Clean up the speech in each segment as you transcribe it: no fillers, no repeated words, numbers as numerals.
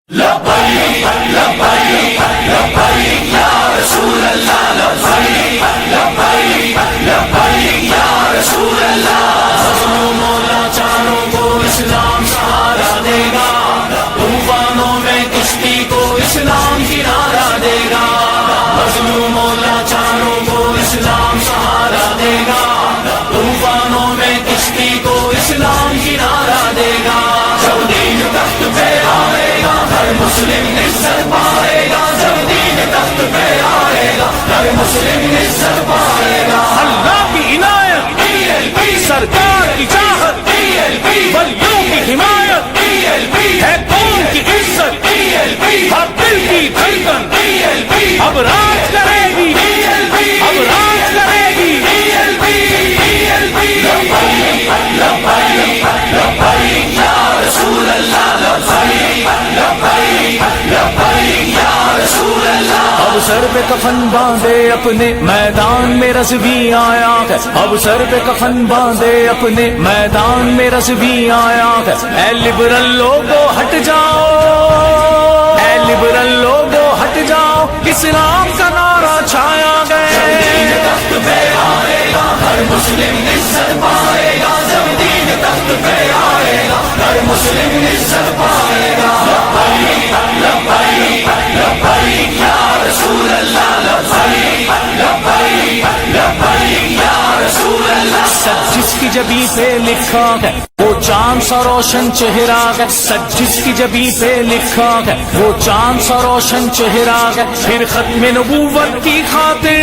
لبیک لبیک لبیک یا رسول اللہ لبیک لبیک لبیک یا رسول اللہ مظلوم مولا چاروں کو اسلام سہارا دے گا طوفانوں میں کشتی کو اسلام کنارہ دے گا مظلوم مولا چاروں کو اسلام سہارا دے گا طوفانوں میں کشتی کو اسلام کنارہ دے گا جب دین تخت پہ آئے گا ہر مسلم عزت پائے گا جب دین تخت پہ آئے گا ہر مسلم عزت پائے گا اللہ کی عنایت سرکار کی چاہت ولیوں کی حمایت ہے قوم کی عزت ہر دل کی دھڑکن اب راج کرے گی اب راج کرے گی لبیک لبیک لبیک یا رسول اللہ لبیک لبیک لبیک یا رسول اللہ اب سر پہ کفن باندھے اپنے میدان میں رضوی آیا ہے اب سر پہ کفن باندھے اپنے میدان میں رضوی آیا ہے اے لبرل لوگو ہٹ جاؤ اے لبرل لوگو ہٹ جاؤ اسلام کا نعرہ چھایا گئے تخت پہ آئے گا ہر مسلم عزت پائے گا جب دین تخت پہ آئے گا ہر مسلم عزت پائے گا لبیک لبیک لبیک یا رسول اللہ لبیک لبیک لبیک یا رسول اللہ سچ جس کی جبی پہ لکھا ہے وہ چاند سا روشن چہرہ ہے سچ جس کی جبی پہ لکھا ہے وہ چاند سا روشن چہرہ ہے پھر ختم نبوت کی خاطر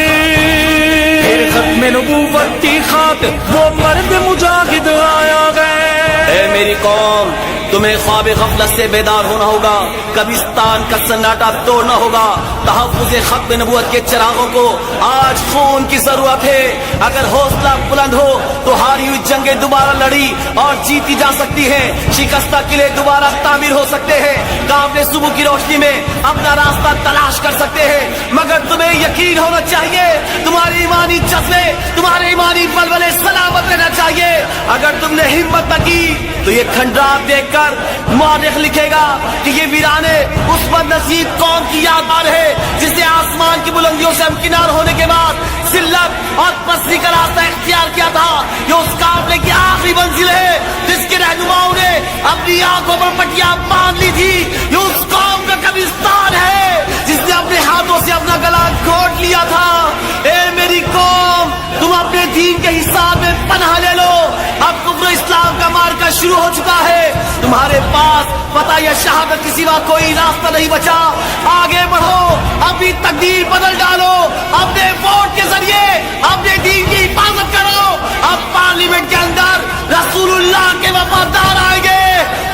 پھر ختم نبوت کی خاطر وہ مرد مجاہد آیا گئے اے میری قوم تمہیں خواب غفلت سے بیدار ہونا ہوگا قبرستان کا سناٹا توڑنا ہوگا تحفظ ختم نبوت کے چراغوں کو آج خون کی ضرورت ہے اگر حوصلہ بلند ہو تو ہاری ہوئی جنگیں دوبارہ لڑی اور جیتی جا سکتی ہیں شکستہ قلعے دوبارہ تعمیر ہو سکتے ہیں کاملے صبح کی روشنی میں اپنا راستہ تلاش کر سکتے ہیں مگر تمہیں یقین ہونا چاہیے تمہاری ایمانی جذبے تمہارے ایمانی بلبلے سلامت رہنا چاہیے اگر تم نے ہمت نہ کی تو یہ کھنڈرات دیکھ کر مورخ لکھے گا کہ یہ ویرانے اس بد نصیب قوم کی یادگار ہے جس نے آسمان کی بلندیوں سے ہمکنار ہونے کے بعد ذلت اور پستی کا راستہ اختیار کیا تھا یہ اس قافلے کی آخری منزل ہے جس کے رہنماؤں نے اپنی آنکھوں پر پٹیاں باندھ لی تھی یہ اس قوم کا قبرستان ہے جس نے اپنے ہاتھوں سے اپنا گلا گھونٹ لیا تھا اے میری قوم تم اپنے دین کے حساب میں پناہ لے لو اب کفر اسلام کا مارکا شروع ہو چکا ہے تمہارے پاس فتح یا شہادت کے سوا کوئی راستہ نہیں بچا آگے بڑھو ابھی تقدیر بدل ڈالو اپنے ووٹ کے ذریعے اپنے دین کی حفاظت کرو اب پارلیمنٹ کے اندر رسول اللہ کے وفادار آئیں گے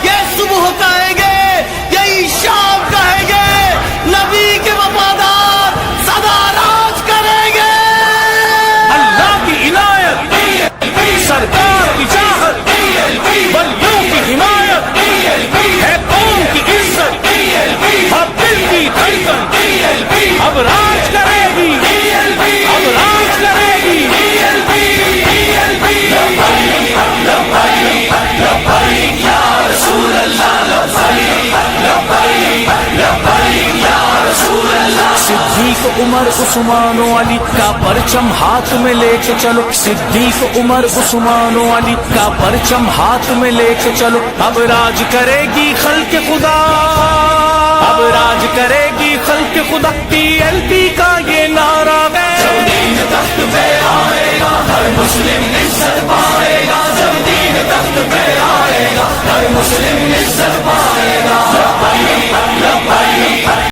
یہ صبح کہیں گے یہی شام کہیں گے نبی کے وفادار سدا راج کریں گے اللہ کی عنایت سرکار کی چاہت ولیوں کی حمایت ہے قوم کی عزت ہر دل کی دھڑکن اب راج کرے گی اب راج کرے گی لبیک لبیک لبیک یا رسول اللہ لبیک لبیک لبیک یا رسول اللہ صدیق عمر عثمان و علی کا پرچم ہاتھ میں لے کے چلو صدیق عمر عثمان و علی کا پرچم ہاتھ میں لے کے چلو اب راج کرے گی خلق خدا اب راج کرے گی خلق خدا PLP کا یہ نعرہ ہے دین تخت پہ آئے گا ہر مسلم عزت پائے